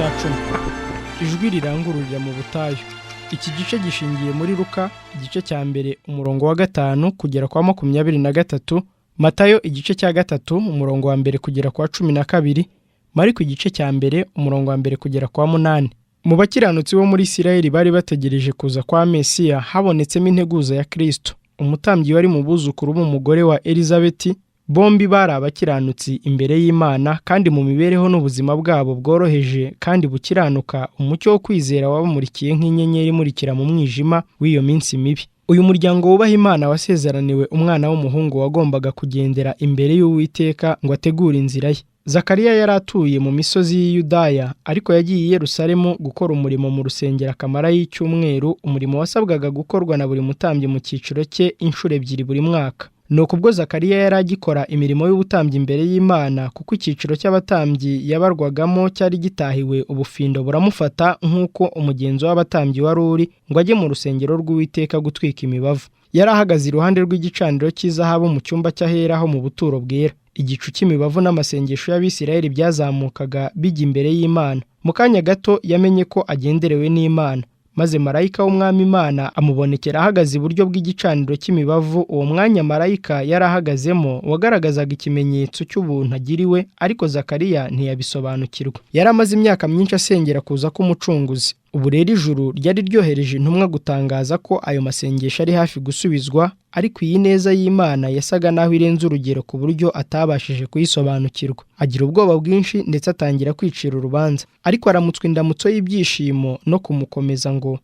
cya 10. Ijwi rirangururira mu butayu. Iki gice gishingiye muri Luka igice cya mbere umurongo wa 5 kugera kwa 23, Matayo igice cya 3 umurongo wa mbere kugera kwa 12, Mariko igice cya mbere umurongo wa mbere kugera kwa 8. Mu bakiranutsi bo muri Isirayeli bari bategereje kuza kwa Mesiya habonetsemo integuza ya Kristo. Umutambyi wari mu buzukuru b'umugore wa Elizabeti, bombi bari abakiranutsi imbere y'Imana kandi mu mibereho n'ubuzima bwabo bworoheje kandi bukiranuka, umucyo wo kwizera wabamurikiye nk'inyenyeri imurikira mu mwijima w'iyo minsi mibi. Uyu muryango wubaha Imana wasezeraniwe umwana w'umuhungu wagombaga kugendera imbere y'Uwiteka ngo ategure inzira ye. Zakariya yari atuye mu misozi y'Iyudaya, ariko yagiye i Yerusalemu gukora umurimo mu rusengero akamara y'icyumweru, umurimo wasabwaga gukorwa na buri mutambyi mu cyiciro cye inshuro 2 buri mwaka. Nuko ubwo Zakariya yari agikora imirimo y'ubutambyi imbere y'Imana, kuko icyiciro cy'abatambyi yabarwagamo cyari gitahiwe, ubufindo buramufata nk'uko umugenzo w'abatambyi wari uri, ngo ajye mu rusengero rw'Uwiteka gutwika imibavu. Yari ahagaze iruhande rw'igicaniro cy'izahabu mu cyumba cy'aheraho mu buturo bwera. Igicu cy'imibavu n'amasengesho y'Abisirayeli byazamukaga bijya imbere y'Imana. Mu kanya gato yamenye ko agenderewe n'Imana, maze marayika w'Umwami Imana amubonekera ahagaze iburyo bw'igicaniro cy'imibavu. Uwo mwanya marayika yari ahagazemo wagaragazaga ikimenyetso cy'ubuntu agiriwe, ariko Zakariya ntiyabisobanukirwa. Yari amaze imyaka myinshi asengera kuza k'Umucunguzi. Ubu rero ijuru ryari ryohereje intumwa gutangaza ko ayo masengesho ari hafi gusubizwa, ariko iyi neza y'Imana yasaga naho irenze urugero ku buryo atabashije kuyisobanukirwa. Agira ubwoba bwinshi ndetse atangira kwicira urubanza, ariko aramutswa indamutso y'ibyishimo no kumukomeza ngo,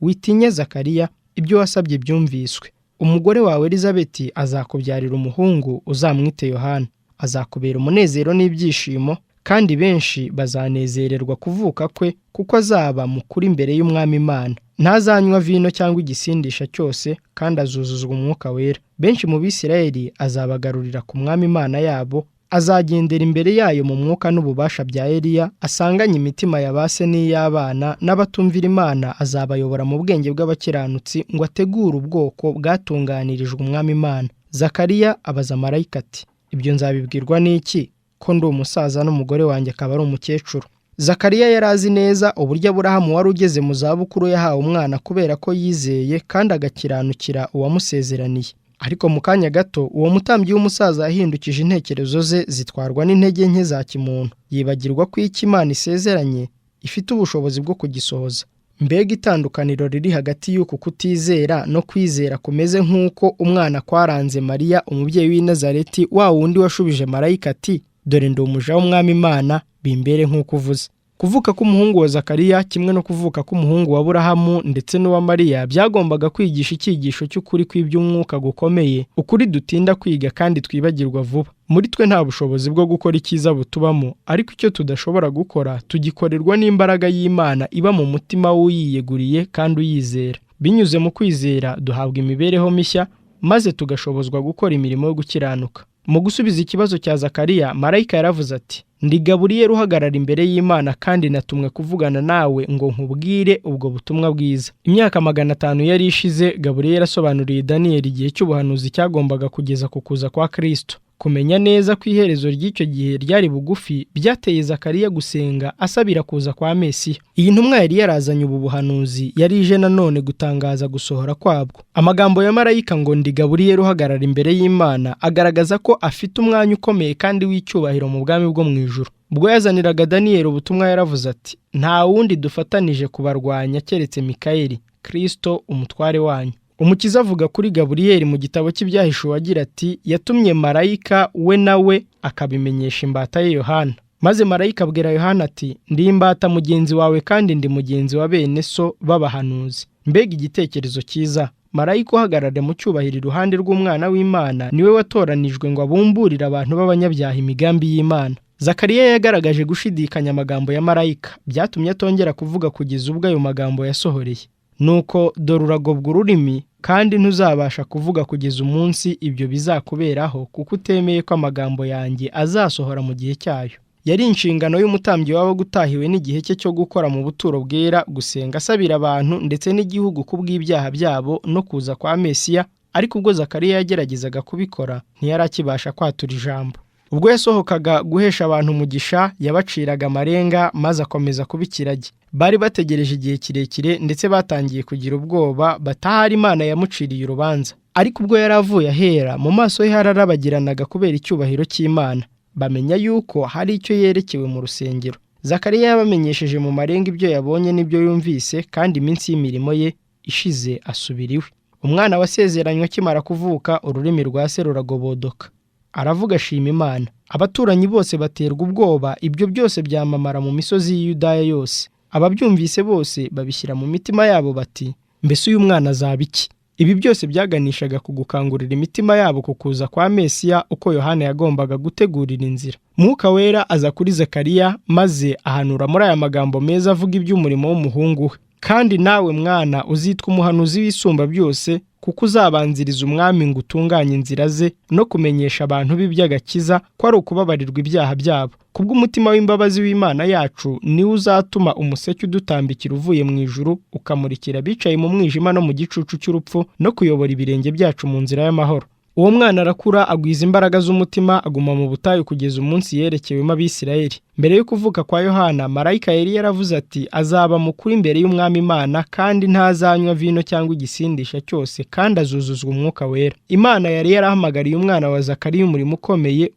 "Witinye Zakariya, ibyo wasabye byumviswe. Umugore wawe Elizabeti azakubyarira umuhungu, uzamwite Yohana. Azakubera umunezero n'ibyishimo, kandi benshi bazanezererwa kuvuka kwe, kuko azaba mukuru imbere y'Umwami Imana. Ntazanywa vino cyangwa igisindisha cyose, kandi azuzuzwa Umwuka Wera. Benshi mu Bisirayeli azabagarurira ku Mwami Imana yabo, azagendera imbere yayo mu mwuka n'ububasha bya Eliya, asanganye imitima ya base n'iy'abana, n'abatumvira Imana azabayobora mu bwenge bw'abakiranutsi, ngo ategure ubwoko bwatunganirijwe Umwami Imana." Zakariya abaza marayika ati, "Ibyo nzabibwirwa n'iki, ko ndi umusaza n'umugore wanjye akaba ari umukecuru?" Zakariya yari azi neza uburyo Aburahamu wari ugeze mu zabukuru yahawe umwana kubera ko yizeye kandi agakiranukira uwamusezeraniye. Ariko mu kanya gato uwo mutambyi w'umusaza yahindukije intekerezo ze zitwarwa n'intege nke za kimuntu, yibagirwa ko icyo Imana isezeranye ifite ubushobozi bwo kugisohoza. Mbega itandukaniro riri hagati y'uku kutizera no kwizera kumeze nk'uko umwana kwaranze Mariya umubyeyi w'i Nazareti, wa wundi washubije marayika ati, "Dore ndi umuja w'Umwami Imana, bimbere nk'uko uvuze." Kuvuka k'umuhungu wa Zakariya kimwe no kuvuka k'umuhungu wa Aburahamu ndetse n'uwa Mariya byagombaga kwigisha icyigisho cy'ukuri kw'iby'umwuka gukomeye, ukuri dutinda kwiga kandi twibagirwa vuba. Muri twe nta bushobozi bwo gukora icyiza butubamo, ariko icyo tudashobora gukora tugikorerwa n'imbaraga y'Imana iba mu mutima w'uyiyeguriye kandi uyizera. Binyuze mu kwizera duhabwa imibereho mishya, maze tugashobozwa gukora imirimo yo gukiranuka. Mu gusubiza ikibazo cya Zakariya, marayika yaravuze ati, "Ndi Gaburiyeli uhagarara imbere y'Imana, kandi natumwe kuvugana nawe ngo nkubwire ubwo butumwa bwiza." Imyaka 500 yari ishize Gaburiyeli asobanuriye Daniyeli igihe cy'ubuhanuzi cyagombaga kugeza ku kuza kwa Kristo. Kumenya neza ko iherezo ry'icyo gihe ryari bugufi byateye Zakariya gusenga asabira kuza kwa Mesiya. Iyi ntumwa yari yarazanye ubu buhanuzi yari ije nanone gutangaza gusohora kwabwo. Amagambo ya marayika ngo "Ndi Gaburiyeli uhagarara imbere y'Imana" agaragaza ko afite umwanya ukomeye kandi w'icyubahiro mu bwami bwo mu ijuru. Ubwo yazaniraga Daniyeli ubutumwa yaravuze ati, "Nta wundi dufatanije kubarwanya keretse Mikayeli, Kristo umutware wanyu." Umukiza avuga kuri Gaburiyeli mu gitabo cy'ibyahishuwe agira ati, "Yatumye marayika we nawe akabimenyesha imbata ye Yohana." Maze marayika abwira Yohana ati, "Ndi imbata mugenzi wawe kandi ndi mugenzi wa bene so b'abahanuzi." Mbega igitekerezo cyiza! Marayika uhagarara mu cyubahiro iruhande rw'Umwana w'Imana niwe watoranijwe ngo abumburire abantu b'abanyabyaha imigambi y'Imana. Zakariya yagaragaje gushidikanya amagambo ya marayika, byatumye atongera kuvuga kugeza ubwo ayo magambo yasohoreye. Nuko dore uragobwa ururimi, kandi ntuzabasha kuvuga kugeza umunsi ibyo bizakuberaho, kuko utemeye ko amagambo yanjye azasohora mu gihe cyayo. Yari inshingano y'umutambyi waba gutahiwe n'igihe cye cyo gukora mu buturo bwera, gusenga asabira abantu ndetse n'igihugu kubw'ibyaha byabo no kuza kwa Mesiya, ariko ubwo Zakariya yageragezaga kubikora ntiyari akibasha kwatura ijambo. ubwo yasohokaga guhesha abantu umugisha yabaciraga amarenga maze akomeza kuba ikiragi. Bari bategereje igihe kirekire ndetse batangiye kugira ubwoba batahari Imana yamuciriye urubanza. Ariko ubwo yari avuye ahera, mu maso he hararabagiranaga kubera icyubahiro cy'Imana. Bamenya yuko hari icyo yerekewe mu rusengero. Zakariya yabamenyesheje mu marenga ibyo yabonye n'ibyo yumvise, kandi iminsi y'imirimo ye ishize asubira iwe. Umwana wasezeranywe akimara kuvuka, ururimi rwa se ruragobodoka. Aravuga ashima Imana. Abaturanyi bose baterwa ubwoba, ibyo byose byamamara mu misozi y'Iyudaya yose. Ababyumvise bose babishyira mu mitima yabo bati, mbese uyu mwana azaba iki? Ibi byose byaganishaga ku gukangurira imitima yabo ku kuza kwa Mesiya, uko Yohana yagombaga gutegurira inzira. Mwuka Wera aza kuri Zakariya maze ahanura muri aya magambo meza avuga iby'umurimo w'umuhungu we. Kandi nawe mwana uzitwa umuhanuzi w'isumba byose, kuko uzabanziriza umwami ngo utunganye inzira ze no kumenyesha abantu b'iby'agakiza ko ari ukubabarirwa ibyaha byabo. Kubw'umutima w'imbabazi w'Imana yacu niwe uzatuma umuseke udutambikira uvuye mu ijuru, ukamurikira abicaye mu mwijima no mu gicucu cy'urupfu, no kuyobora ibirenge byacu mu nzira y'amahoro. Uwo mwana arakura, agwiza imbaraga z'umutima, aguma mu butayu kugeza umunsi yerekewemo Abisirayeli. Mbere yo kuvuka kwa Yohana, marayika yari yaravuze ati, azaba mukuru imbere y'Umwami Imana, kandi ntazanywa vino cyangwa igisindisha cyose, kandi azuzuzwa Umwuka Wera. Imana yari yarahamagariye umwana wa Zakariya umurimo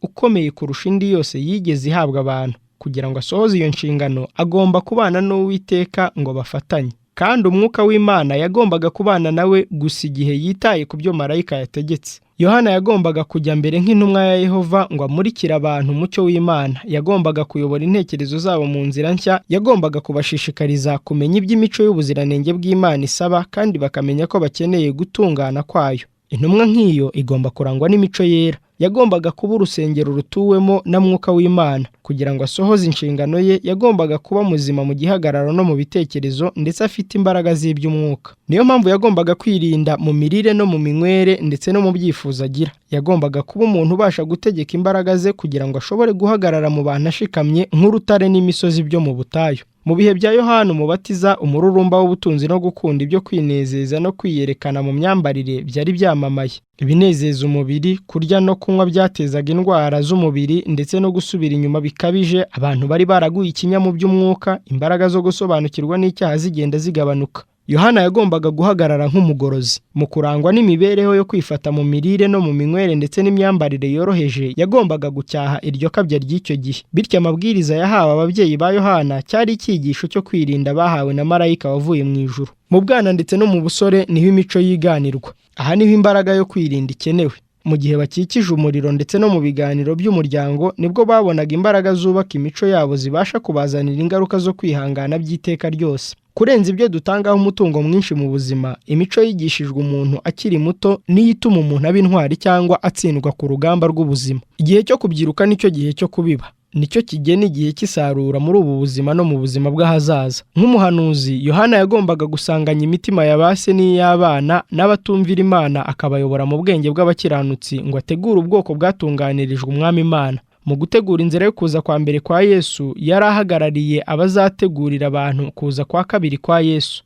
ukomeye kurusha indi yose yigeze ihabwa abantu. Kugira ngo asohoze iyo nshingano, agomba kubana n'Uwiteka ngo bafatanye. Kandi Umwuka w'Imana yagombaga kubana nawe gusa igihe yitaye ku byo marayika yategetse. Yohana yagombaga kujya mbere nk'intumwa ya Yehova ngo amurikire abantu umucyo w'Imana. Yagombaga kuyobora intekerezo zabo mu nzira nshya. Yagombaga kubashishikariza kumenya iby'imico y'ubuziranenge bw'Imana isaba, kandi bakamenya ko bakeneye gutungana kwayo. Intumwa nk'iyo igomba kurangwa n'imico yera. Yagombaga kuba urusengero rutuwemo na Mwuka w'Imana. Kugira ngo asohoze inshingano ye, yagombaga kuba muzima mu gihagararo no mu bitekerezo, ndetse afite imbaraga z'iby'umwuka. Niyo mpamvu yagombaga kwirinda mu mirire no mu minywere ndetse no mu byifuzo agira. Yagombaga kuba umuntu ubasha gutegeka imbaraga ze kugira ngo ashobore guhagarara mu bantu ashikamye nk'urutare n'imisozi byo mu butayu. Mu bihe bya Yohana Umubatiza, umururumba w'ubutunzi no gukunda ibyo kwinezeza no kwiyerekana mu myambarire byari byamamaye. Ibinezeza umubiri, kurya no kunywa byatezaga indwara z'umubiri ndetse no gusubira inyuma bikabije. Abantu bari baraguye ikinya mu by'umwuka, imbaraga zo gusobanukirwa n'icyaha zigenda zigabanuka. Yohana yagombaga guhagarara nk'umugorozi. Mu kurangwa n'imibereho yo kwifata mu mirire no mu minywere ndetse n'imyambarire yoroheje, yagombaga gucyaha iryo kabya ry'icyo gihe. Bityo amabwiriza yahawe ababyeyi ba Yohana cyari icyigisho cyo kwirinda bahawe na marayika wavuye mu ijuru. Mu bwana ndetse no mu busore niho imico yiganirwa. Aha niho imbaraga yo kwirinda ikenewe. Mu gihe bakikije umuriro ndetse no mu biganiro by'umuryango, nibwo babonaga imbaraga zubaka imico yabo zibasha kubazanira ingaruka zo kwihangana by'iteka ryose. Kurenza ibyo dutangaho umutungo mwinshi mu buzima, imico yigishijwe umuntu akiri muto niyo ituma umuntu aba intwari cyangwa atsindwa ku rugamba rw'ubuzima. Igihe cyo kubyiruka nicyo gihe cyo kubiba. Nicyo kigena igihe cy'isarura muri ubu buzima no mu buzima bw'ahazaza. Nk'umuhanuzi, Yohana yagombaga gusanganya imitima ya base n'iy'abana n'abatumvira Imana, akabayobora mu bwenge bw'abakiranutsi ngo ategure ubwoko bwatunganirijwe Umwami Imana. Mu gutegura inzira yo kuza kwa mbere kwa Yesu, yari ahagarariye abazategurira abantu kuza kwa kabiri kwa Yesu.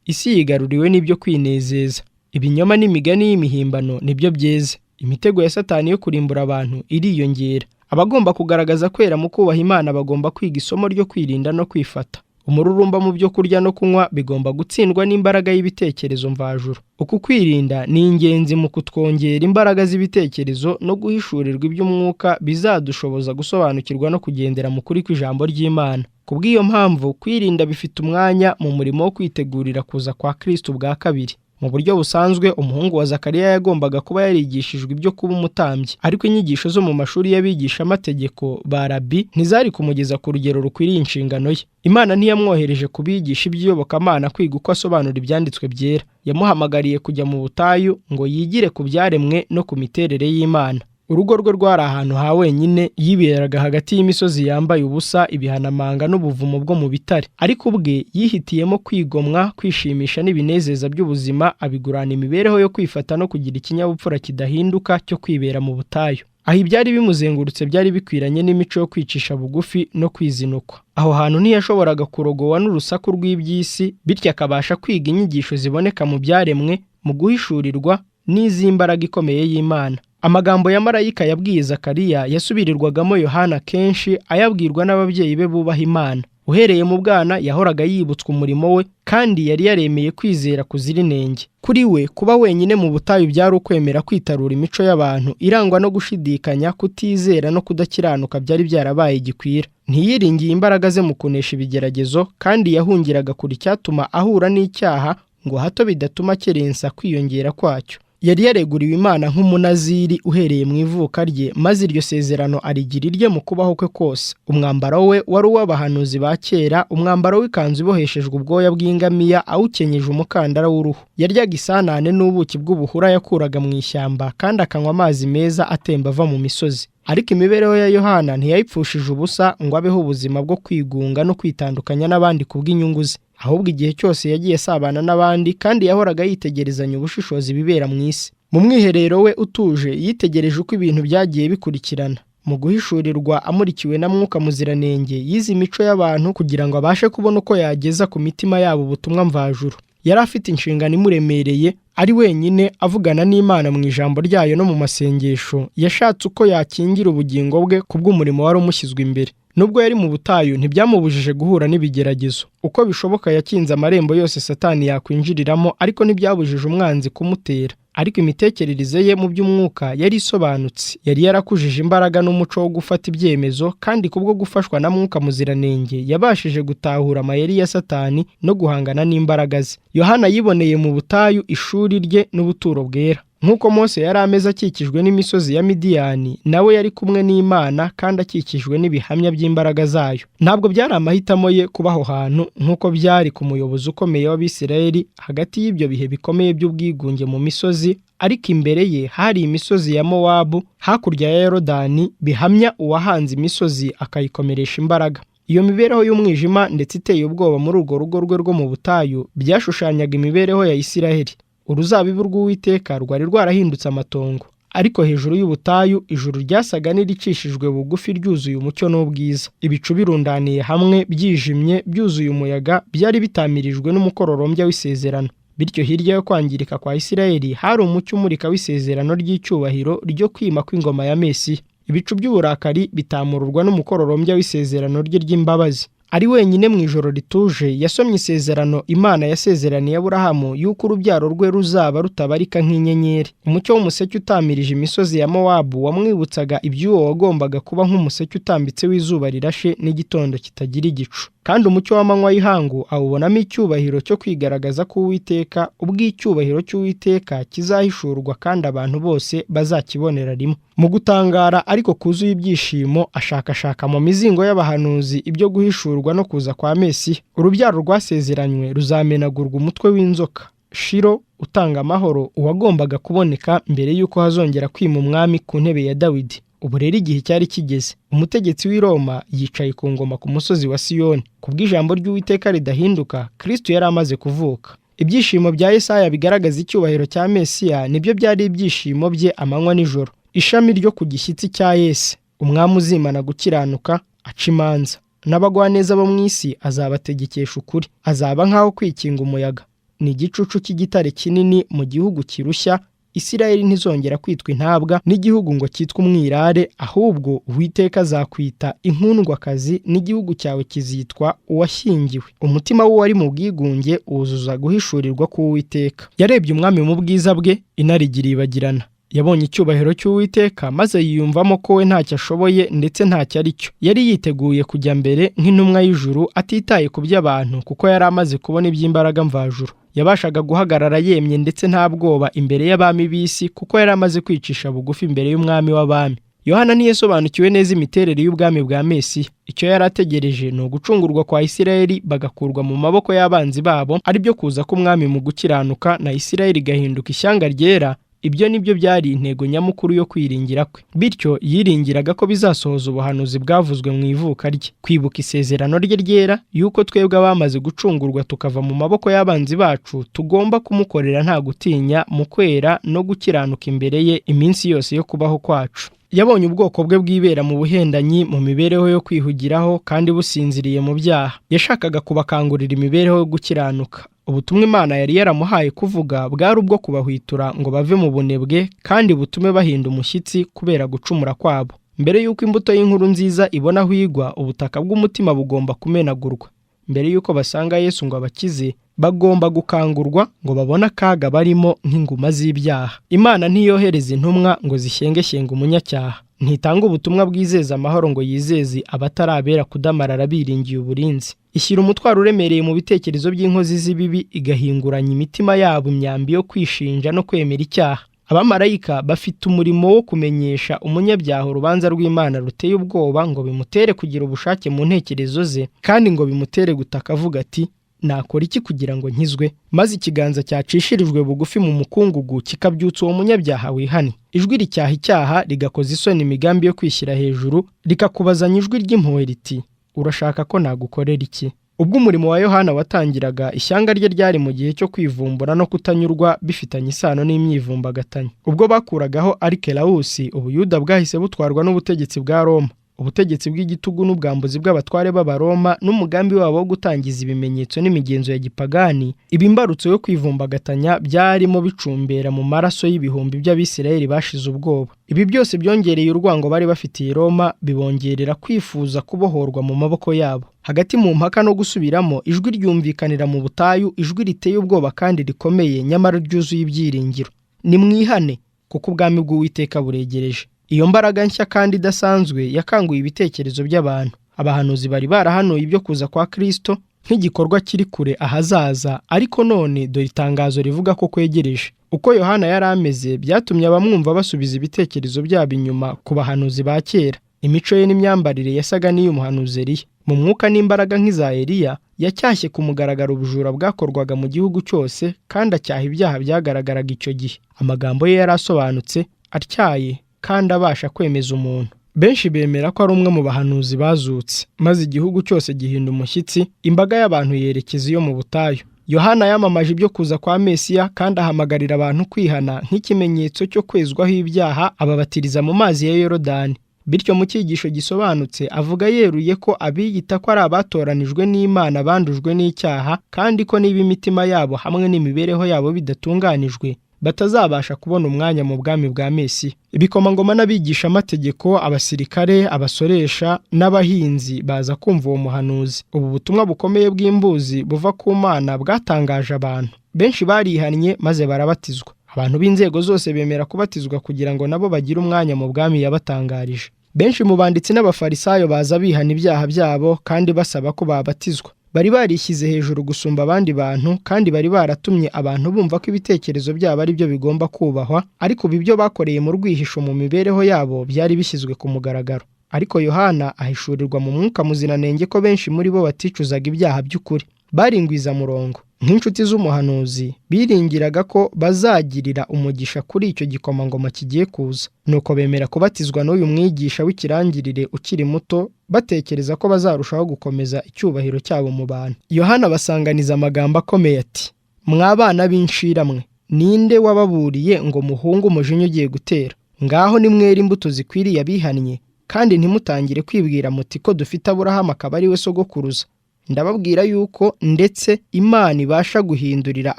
Isi yigaruriwe n'ibyo kwinezeza. Ibinyoma n'imigani y'imihimbano nibyo byeze. Imitego ya Satani yo kurimbura abantu iriyongera. Abagomba kugaragaza kwera mu kubaha Imana bagomba kwiga isomo ryo kwirinda no kwifata. Umururumba mu byo kurya no kunywa bigomba gutsindwa n'imbaraga y'ibitekerezo mvajuru. Uku kwirinda ni ingenzi mu kutwongera imbaraga z'ibitekerezo no guhishurirwa iby'umwuka bizadushoboza gusobanukirwa no kugendera mu kuri kw'ijambo ry'Imana. Kubw'iyo mpamvu, kwirinda bifite umwanya mu murimo wo kwitegurira kuza kwa Kristo bwa kabiri. Mu buryo busanzwe, umuhungu wa Zakariya yagombaga kuba yarigishijwe ibyo kuba umutambyi, ariko inyigisho zo mu mashuri y'abigisha amategeko ba Rabi ntizari kumugeza ku rugero rukwiriye inshingano ye. Imana ntiyamwohereje kubigisha iby'iyobokamana kwiga uko asobanura ibyanditswe byera. Yamuhamagariye kujya mu butayu ngo yigire ku byaremwe no ku miterere y'Imana. Urugo rwe rwari ahantu ha wenyine, yiberaga hagati y'imisozi yambaye ubusa, ibihanamanga n'ubuvumo bwo mu bitare. Ariko ubwe yihitiyemo kwigomwa, kwishimisha n'ibinezeza by'ubuzima, abigurana imibereho yo kwifata no kugira ikinyabupfura kidahinduka cyo kwibera mu butayu. Aho ibyari bimuzengurutse byari bikwiranye n'imico yo kwicisha bugufi no kwizinukwa. Aho hantu ntiyashoboraga kurogowa n'urusaku rw'iby'isi, bityo akabasha kwiga inyigisho ziboneka mu byaremwe, mu guhishurirwa n'iz'imbaraga ikomeye y'Imana. Amagambo ya marayika yabwiye Zakariya yasubirirwagamo Yohana kenshi ayabwirwa n'ababyeyi be bubaha Imana. Uhereye mu bwana yahoraga yibutswa umurimo we kandi yari yaremeye kwizera kuzira inenge. Kuri we kuba wenyine mu butayu byari ukwemera kwitarura imico y'abantu irangwa no gushidikanya, kutizera no kudakiranuka byari byarabaye gikwira. Ntiyiringiye imbaraga ze mu kunesha ibigeragezo kandi yahungiraga kuri icyatuma ahura n'icyaha ngo hato bidatuma kerensa kwiyongera kwacyo. Yari yareguriwe Imana nk'umunaziri uhereye mu ivuka rye, maze iryo sezerano arigira irye mu kubaho kwe kose. Umwambaro we wari uw'abahanuzi ba kera, umwambaro w'ikanzu iboheshejwe ubwoya bw'ingamiya awukenyeje umukandara w'uruhu. Yaryaga isanane n'ubuki bw'ubuhura yakuraga mu ishyamba kandi akanywa amazi meza atemba ava mu misozi. Ariko imibereho ya Yohana ntiyayipfushije ubusa ngo abeho ubuzima bwo kwigunga no kwitandukanya n'abandi kubw'inyungu ze. Ahubwo igihe cyose yagiye asabana n'abandi kandi yahoraga yitegerezanya ubushishozi bibera mu isi. Mu mwiherero we utuje yitegereje uko ibintu byagiye bikurikirana. Mu guhishurirwa amurikiwe na Mwuka Muziranenge yize imico y'abantu kugira ngo abashe kubona uko yageza ku mitima yabo ubutumwa mvajuru. Yari afite inshingano imuremereye, ari wenyine avugana n'Imana mu ijambo ryayo no mu masengesho. Yashatse uko yakingira ubugingo bwe kubw'umurimo wari umushyizwe imbere. Nubwo yari mu butayu ntibyamubujije guhura n'ibigeragezo. Uko bishoboka yakinze amarembo yose Satani yakwinjiriramo, ariko ntibyabujije umwanzi kumutera. Ariko imitekerereze ye mu by'umwuka yari isobanutse. Yari yarakujije imbaraga n'umuco wo gufata ibyemezo, kandi kubwo gufashwa na Mwuka Muziranenge yabashije gutahura amayeri ya Satani no guhangana n'imbaraga ze. Yohana yiboneye mu butayu ishuri rye n'ubuturo bwera. Nk'uko Mose yari ameze akikijwe n'imisozi ya Midiyani, nawe yari kumwe n'Imana kandi akikijwe n'ibihamya by'imbaraga zayo. Ntabwo byari amahitamo ye kuba aho hantu nk'uko byari ku muyobozi ukomeye w'Abisirayeli hagati y'ibyo bihe bikomeye by'ubwigunge mu misozi, ariko imbere ye hari imisozi ya Mowabu hakurya ya Yorodani bihamya uwahanze imisozi akayikomeresha imbaraga. Iyo mibereho y'umwijima ndetse iteye ubwoba muri urwo rugo rwe rwo mu butayu byashushanyaga imibereho ya Isirayeli. Uruzabibu rw'Uwiteka rwari rwarahindutse amatongo, ariko hejuru y'ubutayu ijuru ryasaga n'iricishijwe bugufi ryuzuye umucyo n'ubwiza. Ibicu birundaniye hamwe byijimye byuzuye umuyaga byari bitamirijwe n'umukororombya w'isezerano. Bityo hirya yo kwangirika kwa Isirayeli hari umucyo umurika w'isezerano ry'icyubahiro ryo kwima kw'ingoma ya Mesiya. Ibicu by'uburakari bitamururwa n'umukororombya w'isezerano rye ry'imbabazi. Ari wenyine mu ijoro rituje yasomye isezerano Imana yasezeraniye Aburahamu yuko urubyaro rwe ruzaba rutabarika nk'inyenyeri. Umucyo w'umuseke utamirije imisozi ya Mowabu wamwibutsaga iby'uwo wagombaga kuba nk'umuseke utambitse w'izuba rirashe n'igitondo kitagira igicu. Kandi umucyo w'amanywa y'ihangu awubonamo icyubahiro cyo kwigaragaza k'Uwiteka, ubw'icyubahiro cy'Uwiteka kizahishurwa kandi abantu bose bazakibonera rimwe. Mu gutangara ariko kuzuye ibyishimo ashakashaka mu mizingo y'abahanuzi ibyo guhishurwa no kuza kwa Mesiya. Urubyaro rwasezeranywe ruzamenagurwa umutwe w'inzoka, Shiro utanga amahoro, uwagombaga kuboneka mbere y'uko hazongera kwima umwami ku ntebe ya Dawidi. Ubu rero igihe cyari kigeze. Umutegetsi w'i Roma yicaye ku ngoma ku musozi wa Siyoni. Kubw'ijambo ry'Uwiteka ridahinduka, Kristo yari amaze kuvuka. Ibyishimo bya Yesaya bigaragaza icyubahiro cya Mesiya nibyo byari ibyishimo bye amanywa n'ijoro. Ishami ryo ku gishyitsi cya Yesu, umwami uzimana gukiranuka, aca imanza. N'abagwaneza bo mu isi azabategekesha ukuri. Azaba nk'aho kwikinga umuyaga. Ni igicucu cy'igitare kinini mu gihugu kirushya. Isirayeli ntizongera kwitwa intabwa n'igihugu ngo cyitwe umwirare, ahubwo Uwiteka azakwita inkundwakazi n'igihugu cyawe kizitwa uwashyingiwe. Umutima we wari mu bwigunge wuzuza guhishurirwa k'Uwiteka. Yarebye umwami mu bwiza bwe, inarigira ibagirana. Yabonye icyubahiro cy'Uwiteka maze yiyumvamo ko we ntacyo ashoboye ndetse ntacyo ari cyo. Yari yiteguye kujya mbere nk'intumwa y'ijuru atitaye ku by'abantu kuko yari amaze kubona iby'imbaraga mvajuru. Yabashaga guhagarara yemye ndetse nta bwoba imbere y'abami b'isi kuko yari amaze kwicisha bugufi imbere y'umwami w'abami. Yohana ntiyasobanukiwe neza imiterere y'ubwami bwa Mesiya. Icyo yari ategereje ni ugucungurwa kwa Isirayeli bagakurwa mu maboko y'abanzi babo, ari byo kuza k'umwami mu gukiranuka na Isirayeli igahinduka ishyanga ryera. Ibyo nibyo byari intego nyamukuru yo kwiringira kwe. Bityo yiringiraga ko bizasohoza ubuhanuzi bwavuzwe mu ivuka rye, kwibuka isezerano rye ryera yuko twebwe abamaze gucungurwa tukava mu maboko y'abanzi bacu tugomba kumukorera nta gutinya mu kwera no gukiranuka imbere ye iminsi yose yo kubaho kwacu. Yabonye ubwoko bwe bwibera mu buhendanyi, mu mibereho yo kwihugiraho kandi businziriye mu byaha. Yashakaga kubakangurira imibereho yo gukiranuka. Ubutumwa Imana yari yaramuhaye kuvuga bwari ubwo kubahwitura ngo bave mu bunebwe kandi butume bahinda umushyitsi kubera gucumura kwabo. Mbere y'uko imbuto y'inkuru nziza ibona aho igwa, ubutaka bw'umutima bugomba kumenagurwa. Mbere y'uko basanga Yesu ngo abakize, bagomba gukangurwa ngo babone akaga barimo nk'inguma z'ibyaha. Imana ntiyohereza intumwa ngo zishyengeshyenga umunyacyaha. Ntitanga ubutumwa bwizeza amahoro ngo yizeze abatarabera kudamarara biringiye uburinzi. Ishyira umutwaro uremereye mu bitekerezo by'inkozi z'ibibi, igahinguranya imitima yabo imyambi yo kwishinja no kwemera icyaha. Abamarayika bafite umurimo wo kumenyesha umunyabyaha urubanza rw'Imana ruteye ubwoba ngo bimutere kugira ubushake mu ntekerezo ze, kandi ngo bimutere gutaka avuga ati, nakora iki kugira ngo nkizwe? Maze ikiganza cyacishirijwe bugufi mu mukungugu kikabyutsa uwo munyabyaha wihane. Ijwi ricyaha icyaha rigakoza isoni imigambi yo kwishyira hejuru, rikakubazanya ijwi ry'impuhwe riti, urashaka ko nagukorera iki? Ubwo umurimo wa Yohana watangiraga, ishyanga rye ryari mu gihe cyo kwivumbura no kutanyurwa bifitanye isano n'imyivumbagatanyo. Ubwo bakuragaho Arikelawusi, Ubuyuda bwahise butwarwa n'ubutegetsi bwa Roma. Ubutegetsi bw'igitugu n'ubwambuzi bw'abatware b'Abaroma n'umugambi wabo wo gutangiza ibimenyetso n'imigenzo ya gipagani, ibimbarutso yo kwivumbagatanya byarimo bicumbera mu maraso y'ibihumbi by'Abisirayeli bashize ubwoba. Ibi byose byongereye urwango bari bafitiye Roma, bibongerera kwifuza kubohorwa mu maboko yabo. Hagati mu mpaka no gusubiramo, ijwi ryumvikanira mu butayu, ijwi riteye ubwoba kandi rikomeye, nyamara ryuzuye ibyiringiro. Nimwihane, kuko ubwami bw'Uwiteka buregereje. Iyo mbaraga nshya kandi idasanzwe yakanguye ibitekerezo by'abantu. Abahanuzi bari barahanuye ibyo kuza kwa Kristo nk'igikorwa kiri kure ahazaza, ariko none dore itangazo rivuga ko kwegereje. Uko Yohana yari ameze byatumye abamwumva basubiza ibitekerezo byabo inyuma ku bahanuzi ba kera. Imico ye n'imyambarire yasaga n'iy'umuhanuzi Eliya. Mu mwuka n'imbaraga nk'iza Eliya, yacyashye ku mugaragaro ubujura bwakorwaga mu gihugu cyose, kandi acyaha ibyaha byagaragaraga icyo gihe. Amagambo ye yari asobanutse, atyaye kandi abasha kwemeza umuntu. Benshi bemera ko ari umwe mu bahanuzi bazutse, maze igihugu cyose gihinda umushyitsi, imbaga y'abantu yerekeza iyo mu butayu. Yohana yamamaje ibyo kuza kwa Mesiya kandi ahamagarira abantu kwihana nk'ikimenyetso cyo kwezwaho ibyaha, ababatiriza mu mazi ya Yorodani. Bityo mu cyigisho gisobanutse avuga yeruye ko abiyita ko ari abatoranijwe n'Imana bandujwe n'icyaha, kandi ko niba imitima yabo hamwe n'imibereho yabo bidatunganijwe, batazabasha kubona umwanya mu bwami bwa Mesiya. Ibikomangoma n'abigisha amategeko, abasirikare, abasoresha n'abahinzi baza kumva uwo muhanuzi. Ubu butumwa bukomeye bw'imbuzi buva ku Mana bwatangaje abantu. Benshi barihannye maze barabatizwa. Abantu b'inzego zose bemera kubatizwa kugira ngo nabo bagire umwanya mu bwami yabatangarije. Benshi mu banditsi n'abafarisayo baza bihana ibyaha byabo kandi basaba ko babatizwa. Bari barishyize hejuru gusumba abandi bantu, kandi bari baratumye abantu bumva ko ibitekerezo byabo ari byo bigomba kubahwa, ariko ibyo bakoreye mu rwihisho mu mibereho yabo byari bishyizwe ku mugaragaro. Ariko Yohana ahishurirwa mu mwuka muziranenge ko benshi muri bo baticuzaga ibyaha by'ukuri. Baringwiza murongo nk'inshuti z'umuhanuzi, biringiraga ko bazagirira umugisha kuri icyo gikomangoma kigiye kuza. Nuko bemera kubatizwa n'uyu mwigisha w'ikirangirire ukiri muto, batekereza ko bazarushaho gukomeza icyubahiro cyabo mu bantu. Yohana basanganiza amagambo akomeye ati, mwabana b'inshiramwe, ninde wababuriye ngo muhunge umujinya ugiye gutera? Ngaho nimwera imbuto zikwiriye abihannye, kandi ntimutangire kwibwira muti ko dufite Aburahamu akaba ari we sogokuruza. Ndababwira yuko ndetse Imana ibasha guhindurira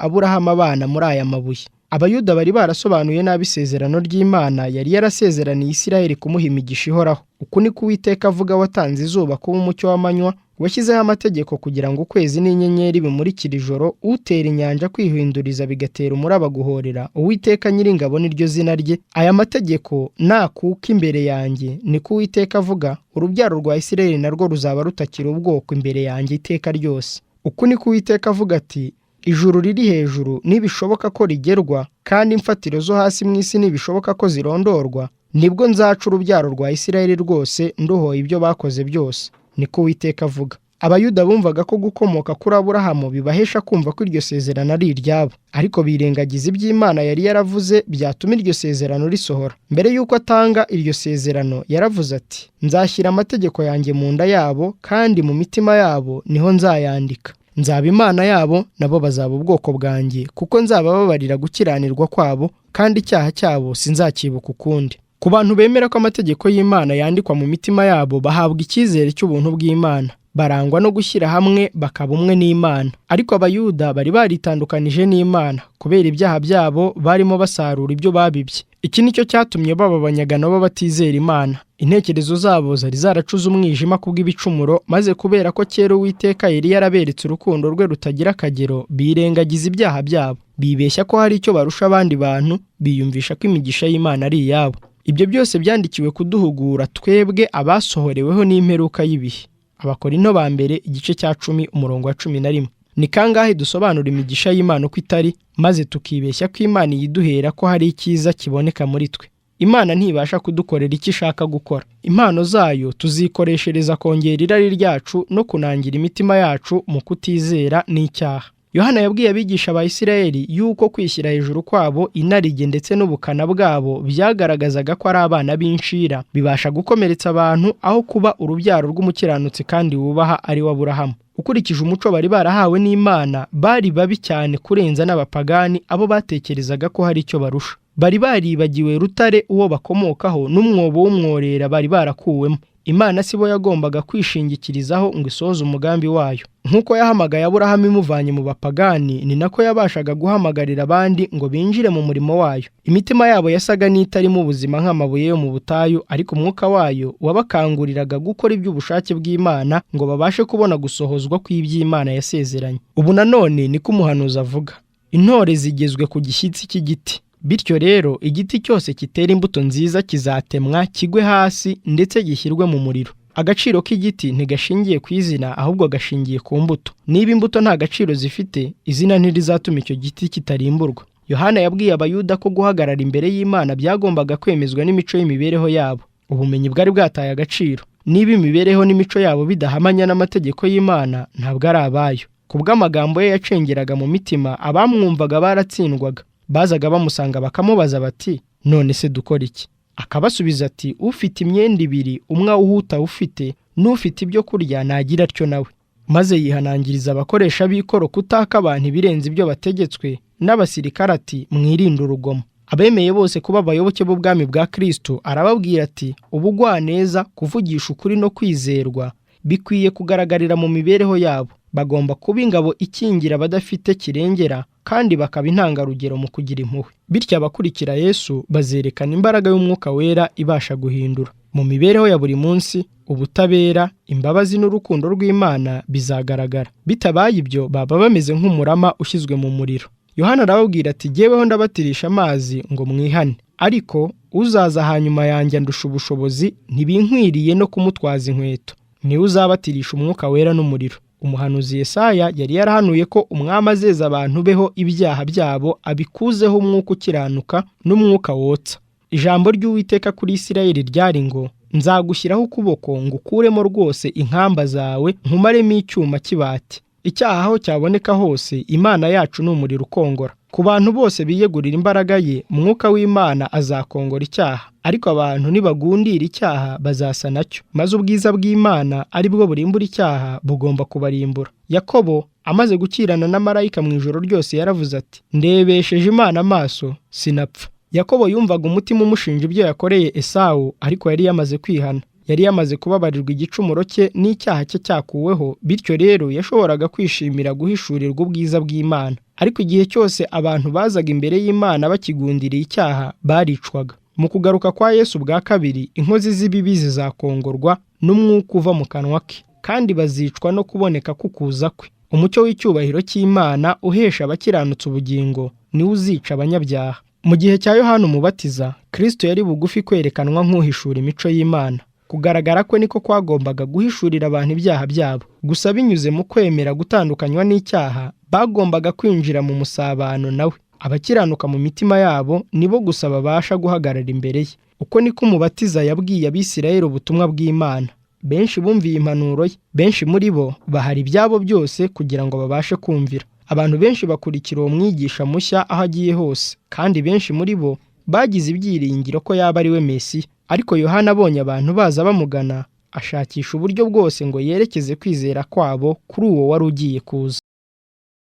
Aburahamu abana muri aya mabuye. Abayuda bari barasobanuye nabi isezerano ry'Imana yari yarasezeraniye Isirayeli kumuha imigisha ihoraho. Uku ni ko Uwiteka avuga, watanze izuba kuba umucyo w'amanywa, washyizeho amategeko kugira ngo ukwezi n'inyenyeri bimurikire ijoro, utera inyanja kwihinduriza bigatera umuraba guhorera. Uwiteka Nyiringabo niryo zina rye. Aya mategeko nakuka imbere yanjye, niko Uwiteka avuga, urubyaro rwa Isirayeli narwo ruzaba rutakira ubwoko imbere yanjye iteka ryose. Uku ni ko Uwiteka avuga ati, ijuru riri hejuru nibishoboka ko rigerwa, kandi imfatiro zo hasi mu isi nibishoboka ko zirondorwa, nibwo nzaca urubyaro rwa Isirayeli rwose ndohoye ibyo bakoze byose, niko Uwiteka avuga. Abayuda bumvaga ko gukomoka kuri Aburahamu bibahesha kumva ko iryo sezerano ari iryabo, ariko birengagiza iby'Imana yari yaravuze byatuma iryo sezerano risohora. Mbere y'uko atanga iryo sezerano yaravuze ati, nzashyira amategeko yanjye mu nda yabo, kandi mu mitima yabo niho nzayandika. Nzaba Imana yabo, nabo bazaba ubwoko bwanjye, kuko nzabababarira gukiranirwa kwabo, kandi icyaha cyabo sinzakibuka ukundi. Ku bantu bemera ko amategeko y'Imana yandikwa mu mitima yabo, bahabwa icyizere cy'ubuntu bw'Imana. barangwa no gushyira hamwe bakaba umwe n'Imana. Ariko abayuda bari baritandukanije n'Imana kubera ibyaha byabo, barimo basarura ibyo babibye. Iki nicyo cyatumye baba abanyagano b'abatizera Imana. Intekerezo zabo zari zaracuze umwijima kubw'ibicumuro, maze kubera ko kera Uwiteka yari yaraberetse urukundo rwe rutagira akagero, birengagiza ibyaha byabo. Bibeshya ko hari icyo barusha abandi bantu, biyumvisha ko imigisha y'Imana ari iyabo. Ibyo byose byandikiwe kuduhugura twebwe abasohoreweho n'imperuka y'ibihe. Abakorinto ba mbere igice cya 10 umurongo wa 11. Ni kangahe dusobanura imigisha y'Imana uko itari, maze tukibeshya ko Imana yiduhera ko hari icyiza kiboneka muri twe. Imana ntibasha kudukorera icyo ishaka gukora. Impano zayo tuzikoreshereza kongera irari ryacu no kunangira imitima yacu mu kutizera n'icyaha. Yohana yabwiye abigisha ba Isirayeli yuko kwishyira hejuru kwabo, inarijye ndetse n'ubukana bwabo byagaragazaga ko ari abana b'inshira, bibasha gukomeretsa abantu aho kuba urubyaro rw'umukiranutsi kandi wubaha ari wa Aburahamu. Ukurikije umuco bari barahawe n'Imana, bari babi cyane kurenza n'abapagani, abo batekerezaga ko hari icyo barusha. Bari baribagiwe rutare uwo bakomokaho n'umwobo w'umworera bari barakuwemo. Imana sibo yagombaga kwishingikirizaho ngo isohoze umugambi wayo. Nk'uko yahamagaye Aburahamu imuvanye mu bapagani, ni nako yabashaga guhamagarira abandi ngo binjire mu murimo wayo. Imitima yabo yasaga n'itarimo ubuzima nk'amabuye yo mu butayu, ariko umwuka wayo wabakanguriraga gukora iby'ubushake bw'Imana ngo babashe kubona gusohozwa kw'iby'Imana yasezeranye. Ubu nanone niko umuhanuzi avuga, intore zigezwe ku gishyitsi cy'igiti. Bityo rero igiti cyose kitera imbuto nziza kizatemwa, kigwe hasi ndetse gishyirwe mu muriro. Agaciro k'igiti ntigashingiye ku izina, ahubwo gashingiye ku mbuto. Niba imbuto nta gaciro zifite, izina ntirizatuma icyo giti kitarimburwa. Yohana yabwiye abayuda ko guhagarara imbere y'Imana byagombaga kwemezwa n'imico y'imibereho yabo. Ubumenyi bwari bwataye agaciro. Niba imibereho n'imico yabo bidahamanya n'amategeko y'Imana, ntabwo ari abayo. Kubw'amagambo ye yacengeraga mu mitima, abamwumvaga baratsindwaga. Bazaga bamusanga bakamubaza bati, none se dukora iki? Akabasubiza ati, ufite imyenda ibiri, umwe uhuta ufite, n'ufite ibyo kurya nagira atyo nawe. Maze yihanangiriza abakoresha b'ikoro kutaka abantu ibirenze ibyo bategetswe, n'abasirikare ati, mwirinde urugomo. Abemeye bose kuba abayoboke b'ubwami bwa Kristo, arababwira ati, ubugwaneza, kuvugisha ukuri no kwizerwa bikwiye kugaragarira mu mibereho yabo. Bagomba kuba ingabo ikingira abadafite kirengera, kandi bakaba intangarugero mu kugira impuhwe. Bityo abakurikira Yesu bazerekana imbaraga y'Umwuka Wera ibasha guhindura. Mu mibereho ya buri munsi, ubutabera, imbabazi n'urukundo rw'Imana bizagaragara. Bitabaye ibyo, baba bameze nk'umurama ushyizwe mu muriro. Yohana arababwira ati, jyeweho ndabatirisha amazi ngo mwihane, ariko uzaza hanyuma yanjye andusha ubushobozi, ntibinkwiriye no kumutwaza inkweto. Niwe uzabatirisha Umwuka Wera n'umuriro. Umuhanuzi Yesaya yari yarahanuye ko umwami azeza abantu beho ibyaha byabo, abikuzeho umwuka ukiranuka n'umwuka wotsa. Ijambo ry'Uwiteka kuri Isirayeli ryari ngo, nzagushyiraho ukuboko ngukuremo rwose inkamba zawe, nkumaremo icyuma cy'ibati. Icyaha aho cyaboneka hose, Imana yacu ni umuriro ukongora. Ku bantu bose biyegurira imbaraga ye, Umwuka w'Imana azakongora icyaha. Ariko abantu nibagundira icyaha bazasa nacyo, maze ubwiza bw'Imana ari bwo burimbura icyaha bugomba kubarimbura. Yakobo amaze gukirana na marayika mu ijoro ryose yaravuze ati, ndebesheje Imana amaso sinapfa. Yakobo yumvaga umutima umushinja ibyo yakoreye Esawu, ariko yari yamaze kwihana. Yari yamaze kubabarirwa igicumuro cye n'icyaha cye cyakuweho, bityo rero yashoboraga kwishimira guhishurirwa ubwiza bw'Imana. Ariko igihe cyose abantu bazaga imbere y'Imana bakigundiriye icyaha, baricwaga. Mu kugaruka kwa Yesu bwa kabiri, inkozi z'ibibi zizakongorwa n'umwuka uva mu kanwa ke, kandi bazicwa no kuboneka kukuza kwe. Umucyo w'icyubahiro cy'Imana uhesha abakiranutsi ubugingo niwe uzica abanyabyaha. Mu gihe cya Yohana Umubatiza, Kristo yari bugufi kwerekanwa nk'uhishura imico y'Imana. Kugaragara kwe niko kwagombaga guhishurira abantu ibyaha byabo. Gusa binyuze mu kwemera gutandukanywa n'icyaha, bagombaga kwinjira mu musabano nawe. Abakiranuka mu mitima yabo nibo gusa babasha guhagarara imbere ye. Uko niko Umubatiza yabwiye Abisirayeli ubutumwa bw'Imana. Benshi bumviye impanuro ye, benshi muri bo bahari ibyabo byose kugira ngo babashe kumvira. Abantu benshi bakurikira uwo mwigisha mushya aho agiye hose, kandi benshi muri bo bagize ibyiringiro ko yaba ari we Mesiya. Ariko Yohana abonye abantu baza bamugana, ashakisha uburyo bwose ngo yerekeze kwizera kwabo kuri uwo wari ugiye kuza.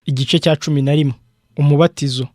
Igice cya 11. Umubatizo.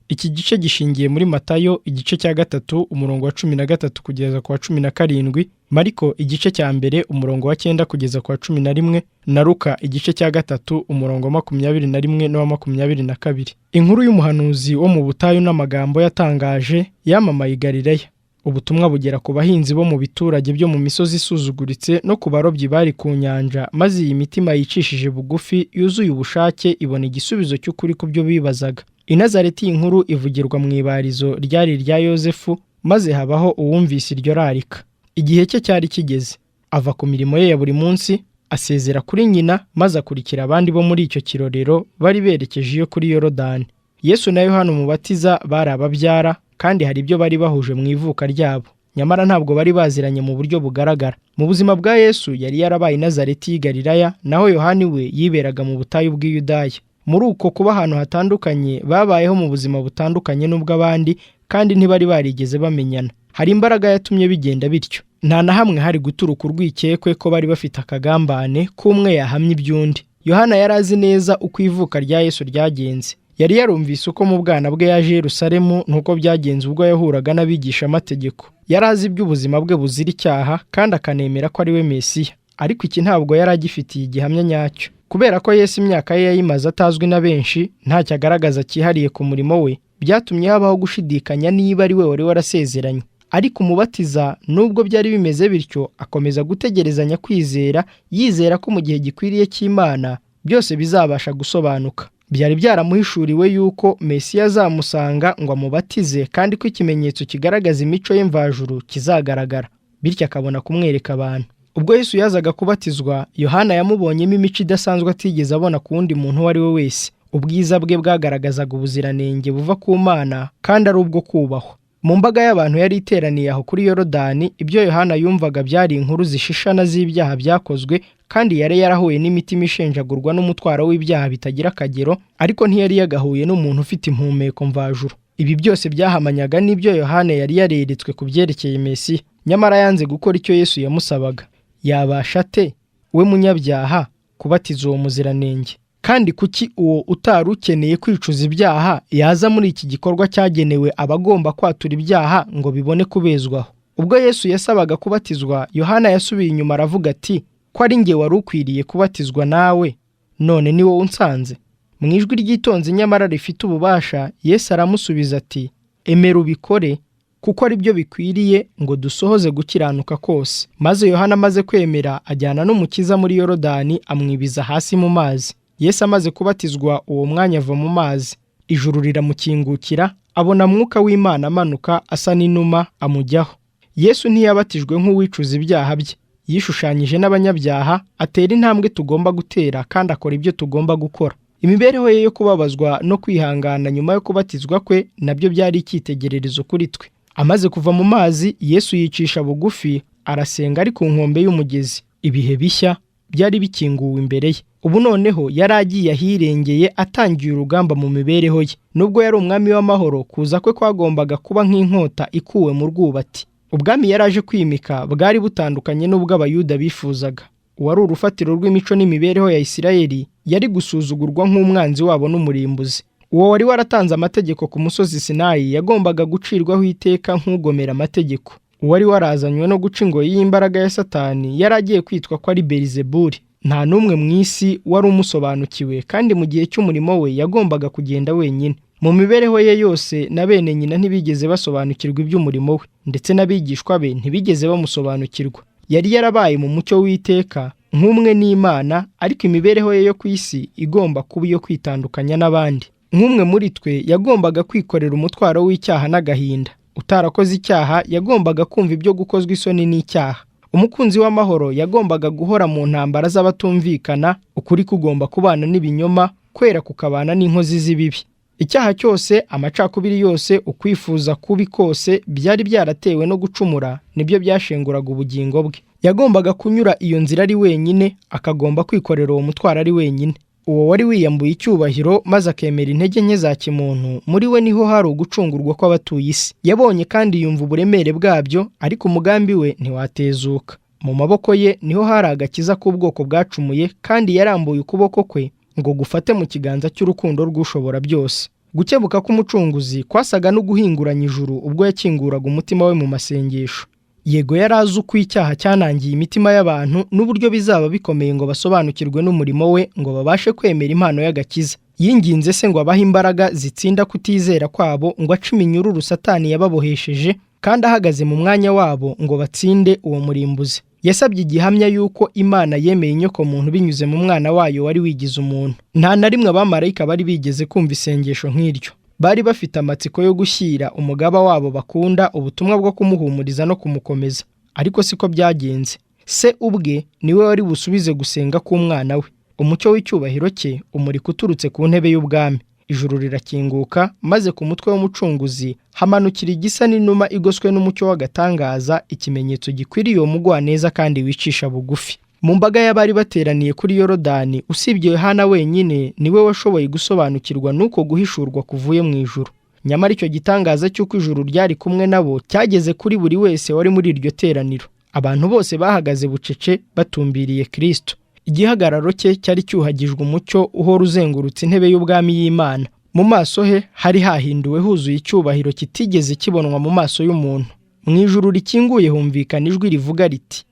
Iki gice gishingiye muri Matayo igice cya 3 umurongo wa 13 kugeza ku wa 17, Mariko igice cya mbere umurongo wa 9 kugeza kwa 11 na Luka igice cya 3 umurongo wa 21 n'uwa 22. Inkuru y'umuhanuzi wo mu butayu n'amagambo yatangaje yamamaye i Galilaya. Ubutumwa bugera ku bahinzi bo mu biturage byo mu misozi isuzuguritse no ku barobyi bari ku nyanja, maze iyi mitima yicishije bugufi yuzuye ubushake ibona igisubizo cy'ukuri ku byo bibazaga. I Nazareti inkuru ivugirwa mu ibarizo ryari rya Yosefu, maze habaho uwumvise iryo rarika. Igihe cye cyari kigeze, ava ku mirimo ye ya buri munsi, asezera kuri nyina, maze akurikira abandi bo muri icyo kirorero bari berekeje iyo kuri Yorodani. Yesu na Yohana umubatiza bari ababyara, kandi hari ibyo bari bahuje mu ivuka ryabo, nyamara ntabwo bari baziranye mu buryo bugaragara. Mu buzima bwa Yesu yari yarabaye i Nazareti y'i Galilaya, naho Yohana we yiberaga mu butayu bw'i Yudaya. Muri uko kuba ahantu hatandukanye, babayeho mu buzima butandukanye n'ubw'abandi, kandi ntibari barigeze bamenyana. Hari imbaraga yatumye bigenda bityo. Nta na hamwe hari guturuka urwikekwe ko bari bafite akagambane k'umwe yahamya iby'undi. Yohana yari azi neza uko ivuka rya Yesu ryagenze. Yari yarumvise uko mu bwana bwe yaje Yerusalemu nuko byagenze ubwo yahuraga n'abigisha amategeko. Yari azi iby'ubuzima bwe buzira icyaha, kandi akanemera ko ari we Mesiya. Ariko iki ntabwo yari agifitiye igihamya nyacyo. Kubera ko Yesu imyaka ye yayimaze atazwi na benshi, ntacyo agaragaza cyihariye ku murimo we, byatumye habaho gushidikanya niba ari we wari warasezeranye. Ariko umubatiza nubwo byari bimeze bityo, akomeza gutegerezanya kwizera, yizera ko mu gihe gikwiriye cy'Imana byose bizabasha gusobanuka. Byari byaramuhishuriwe yuko Mesiya azamusanga ngo amubatize, kandi ko ikimenyetso kigaragaza imico ye mvajuru kizagaragara, bityo akabona kumwereka abantu. Ubwo Yesu yazaga kubatizwa, Yohana yamubonyemo imico idasanzwe atigeze abona ku wundi muntu uwo ari we wese. Ubwiza bwe bwagaragazaga ubuziranenge buva ku Mana, kandi ari ubwo kubahwa. Mu mbaga y'abantu yari iteraniye aho kuri Yorodani, ibyo Yohana yumvaga byari inkuru zishishana z'ibyaha byakozwe, kandi yari yarahuye n'imitima ishenjagurwa n'umutwaro w'ibyaha bitagira akagero, ariko ntiyari yagahuye n'umuntu ufite impumeko mvajuru. Ibi byose byahamanyaga n'ibyo Yohana yari yareretswe ku byerekeye Mesiya, nyamara yanze gukora icyo Yesu yamusabaga. Yabasha ate we munyabyaha kubatiza uwo muziranenge? Kandi kuki uwo utari ukeneye kwicuza ibyaha yaza muri iki gikorwa cyagenewe abagomba kwatura ibyaha ngo bibone kubezwaho? Ubwo Yesu yasabaga kubatizwa, Yohana yasubiye inyuma aravuga ati, ko ari njye wari ukwiriye kubatizwa nawe, none ni wowe unsanze? Mu ijwi ryitonze nyamara rifite ububasha, Yesu aramusubiza ati, emera ubikore, kuko ari byo bikwiriye ngo dusohoze gukiranuka kose. Maze Yohana amaze kwemera, ajyana n'umukiza muri Yorodani, amwibiza hasi mu mazi. Yesu amaze kubatizwa, uwo mwanya ava mu mazi, ijuru riramukingukira, abona mwuka w'Imana amanuka asa n'inuma amujyaho. Yesu ntiyabatijwe nk'uwicuza ibyaha bye, yishushanyije n'abanyabyaha, atera intambwe tugomba gutera, kandi akora ibyo tugomba gukora. Imibereho ye yo kubabazwa no kwihangana nyuma yo kubatizwa kwe nabyo byari icyitegererezo kuri twe. Amaze kuva mu mazi, Yesu yicisha bugufi, arasenga ari ku nkombe y'umugezi. Ibihe bishya byari bikinguwe imbere ye. Ubu noneho yari agiye ahirengeye, atangiye urugamba mu mibereho ye. Nubwo yari umwami w'amahoro, kuza kwe kwagombaga kuba nk'inkota ikuwe mu rwubati. Ubwami yari aje kwimika bwari butandukanye n'ubwo Abayuda bifuzaga. Uwari urufatiro rw'imico n'imibereho ya Isirayeli yari gusuzugurwa nk'umwanzi wabo n'umurimbuzi. Uwo wari waratanze amategeko ku musozi Sinayi yagombaga gucirwaho iteka nk'ugomera amategeko. Uwari warazanywe no guca ingoyi y'imbaraga ya Satani yari agiye kwitwa ko ari Belizebuli. Nta n'umwe mu isi wari umusobanukiwe, kandi mu gihe cy'umurimo we yagombaga kugenda wenyine. Mu mibereho ye yose na bene nyina ntibigeze basobanukirwa iby'umurimo we, ndetse n'abigishwa be ntibigeze bamusobanukirwa. Yari yarabaye mu mucyo w'iteka nk'umwe n'Imana, ariko imibereho ye yo ku isi igomba kuba iyo kwitandukanya n'abandi. Nk'umwe muri twe yagombaga kwikorera umutwaro w'icyaha n'agahinda. Utarakoze icyaha yagombaga kumva ibyo gukozwa isoni n'icyaha. Umukunzi w'amahoro yagombaga guhora mu ntambara z'abatumvikana, ukuri kugomba kubana n'ibinyoma, kwera kukabana n'inkozi z'ibibi. Icyaha cyose, amacakubiri yose, ukwifuza kubi kose byari byaratewe no gucumura, nibyo byashenguraga ubugingo bwe. Yagombaga kunyura iyo nzira ari wenyine, akagomba kwikorera uwo mutwaro ari wenyine. Uwo wari wiyambuye icyubahiro maze akemera intege nke za kimuntu, muri we niho hari ugucungurwa kw'abatuye isi. Yabonye kandi yumva uburemere bwabyo, ariko umugambi we ntiwatezuka. Mu maboko ye niho hari agakiza k'ubwoko bwacumuye, kandi yarambuye ukuboko kwe ngo gufate mu kiganza cy'urukundo rw'ushobora byose. Gukebuka k'umucunguzi kwasaga no guhinguranya ijuru ubwo yakinguraga umutima we mu masengesho. Yego yari azi uko icyaha cyanangiye imitima y'abantu n'uburyo bizaba bikomeye ngo basobanukirwe n'umurimo we ngo babashe kwemera impano y'agakiza. Yinginze se ngo abahe imbaraga zitsinda kutizera kwabo, ngo ace iminyururu Satani yababohesheje, kandi ahagaze mu mwanya wabo ngo batsinde uwo murimbuzi. Yasabye igihamya yuko Imana yemeye inyoko muntu binyuze mu mwana wayo wari wigize umuntu. Nta na rimwe abamarayika bari bigeze kumva isengesho nk'iryo. Bari bafite amatsiko yo gushyira umugaba wabo bakunda ubutumwa bwo kumuhumuriza no kumukomeza, ariko siko byagenze. Se ubwe niwe wari busubize gusenga k'umwana we. Umucyo w'icyubahiro cye umurika uturutse ku ntebe y'ubwami. Ijuru rirakinguka, maze ku mutwe w'umucunguzi hamanukira igisa n'inuma igoswe n'umucyo w'agatangaza, ikimenyetso gikwiriye uwo mugwaneza kandi wicisha bugufi. Mu mbaga y'abari bateraniye kuri Yorodani, usibye Yohana wenyine niwe washoboye gusobanukirwa n'uko guhishurwa kuvuye mu ijuru. Nyamara icyo gitangaza cy'uko ijuru ryari kumwe nabo cyageze kuri buri wese wari muri iryo teraniro. Abantu bose bahagaze bucece batumbiriye Kristo. Igihagararo cye cyari cyuhagijwe umucyo uhora uzengurutse intebe y'ubwami y'Imana. Mu maso he hari hahinduwe huzuye icyubahiro kitigeze kibonwa mu maso y'umuntu. Mu ijuru rikinguye humvikana ijwi rivuga riti,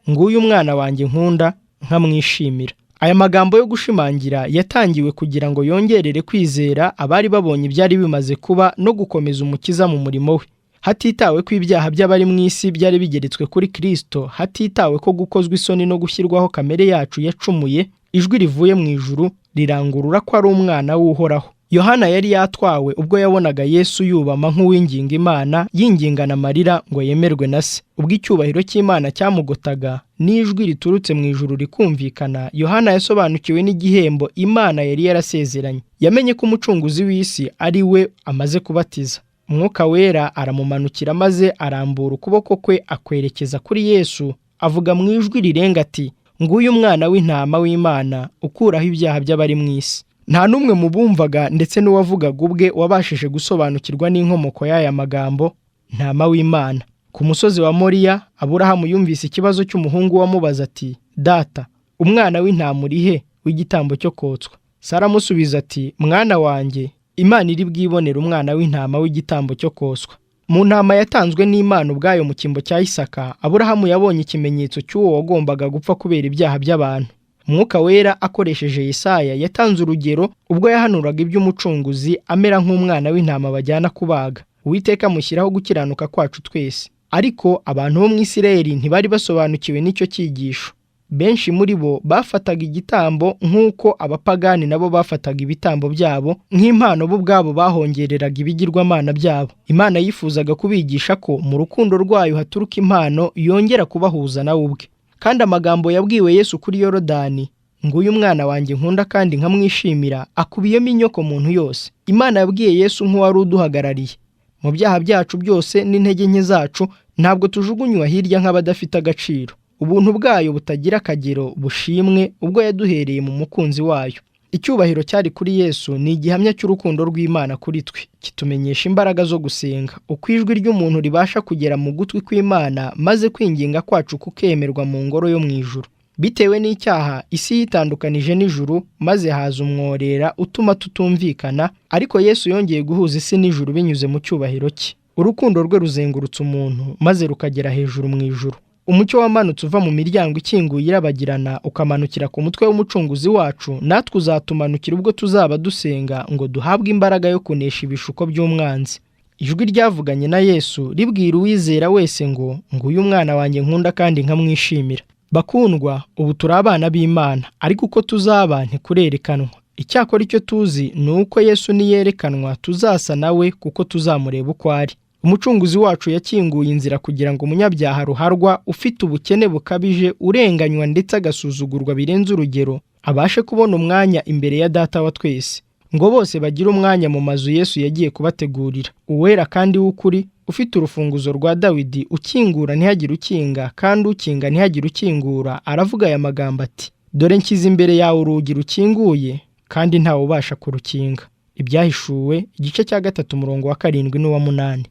nguyu umwana wanjye nkunda nkamwishimira. Aya magambo yo gushimangira yatangiwe kugira ngo yongerere kwizera abari babonye ibyari bimaze kuba no gukomeza umukiza mu murimo we. Hatitawe ko ibyaha by'abari mu isi byari bigeretswe kuri Kristo, hatitawe ko gukozwa isoni no gushyirwaho kamere yacu yacumuye, ijwi rivuye mu ijuru rirangurura ko ari umwana w'Uhoraho. Yohana yari yatwawe ubwo yabonaga Yesu yubama nk'uwinginga Imana, yingingana amarira ngo yemerwe na se. Ubwo icyubahiro cy'Imana cyamugotaga n'ijwi riturutse mu ijuru rikumvikana, Yohana yasobanukiwe n'igihembo Imana yari yarasezeranye. Yamenye ko umucunguzi w'isi ari we amaze kubatiza. Umwuka wera aramumanukira maze arambura ukuboko kwe akwerekeza kuri Yesu, avuga mu ijwi rirenga ati, nguyu umwana w'intama w'Imana ukuraho ibyaha by'abari mu isi. Nta n'umwe mu bumvaga ndetse n'uwavugaga ubwe wabashije gusobanukirwa n'inkomoko y'aya magambo, ntama w'Imana. Ku musozi wa Moriya, Aburahamu yumvise ikibazo cy'umuhungu wamubaza ati, data, umwana w'intama uri he w'igitambo cyo kotswa? Sara amusubiza ati, mwana wanjye, Imana iri bwibonera umwana w'intama w'igitambo cyo koswa. Mu ntama yatanzwe n'Imana ubwayo mu cyimbo cya Isaka, Aburahamu yabonye ikimenyetso cy'uwo wagombaga gupfa kubera ibyaha by'abantu. Umwuka wera akoresheje Yesaya yatanze urugero ubwo yahanuraga iby'umucunguzi amera nk'umwana w'intama bajyana kubaga. Uwiteka amushyiraho gukiranuka kwacu twese. Ariko abantu bo mu Isirayeli ntibari basobanukiwe n'icyo cyigisho. Benshi muri bo bafataga igitambo nk'uko abapagani nabo bafataga ibitambo byabo nk'impano bo ubwabo bahongereraga ibigirwamana byabo. Imana yifuzaga kubigisha ko mu rukundo rwayo haturuka impano yongera kubahuza nawe ubwe. Kandi amagambo yabwiwe Yesu kuri Yorodani, nguyu umwana wanjye nkunda kandi nkamwishimira, akubiyemo inyoko muntu yose. Imana yabwiye Yesu nk'uwari uduhagarariye. Mu byaha byacu byose n'intege nke zacu ntabwo tujugunywa hirya nk'abadafite agaciro. Ubuntu bwayo butagira akagero bushimwe ubwo yaduhereye mu mukunzi wayo. Icyubahiro cyari kuri Yesu ni igihamya cy'urukundo rw'Imana kuri twe, kitumenyesha imbaraga zo gusenga. Uko ijwi ry'umuntu ribasha kugera mu gutwi kw'Imana maze kwinginga kwacu kukemerwa mu ngoro yo mu ijuru. Bitewe n'icyaha, isi yitandukanije n'ijuru maze haza umworera utuma tutumvikana, ariko Yesu yongeye guhuza isi n'ijuru binyuze mu cyubahiro cye. Urukundo rwe ruzengurutse umuntu maze rukagera hejuru mu ijuru. Umucyo wamanutse uva mu miryango ikinguye irabagirana ukamanukira ku mutwe w'umucunguzi wacu, natwe uzatumanukira ubwo tuzaba dusenga ngo duhabwe imbaraga yo kunesha ibishuko by'umwanzi. Ijwi ryavuganye na Yesu ribwira uwizera wese ngo, nguyu umwana wanjye nkunda kandi nkamwishimira. Bakundwa, ubu turi abana b'Imana, ariko uko tuzaba ntikurerekanwa. Icyakora icyo tuzi ni uko Yesu niyerekanwa tuzasa nawe kuko tuzamureba uko ari. Umucunguzi wacu yakinguye inzira kugira ngo umunyabyaha ruharwa ufite ubukene bukabije, urenganywa ndetse agasuzugurwa birenze urugero, abashe kubona umwanya imbere ya Data wa twese. Ngo bose bagire umwanya mu mazu Yesu yagiye kubategurira. Uwera kandi w'ukuri, ufite urufunguzo rwa Dawidi, ukingura ntihagire ukinga, kandi ukinga ntihagire ukingura, aravuga aya magambo ati, dore nshyize imbere yawe urugi rukinguye, kandi ntawe ubasha kurukinga. Ibyahishuwe, igice cya 3 umurongo wa 7 n'uwa 8.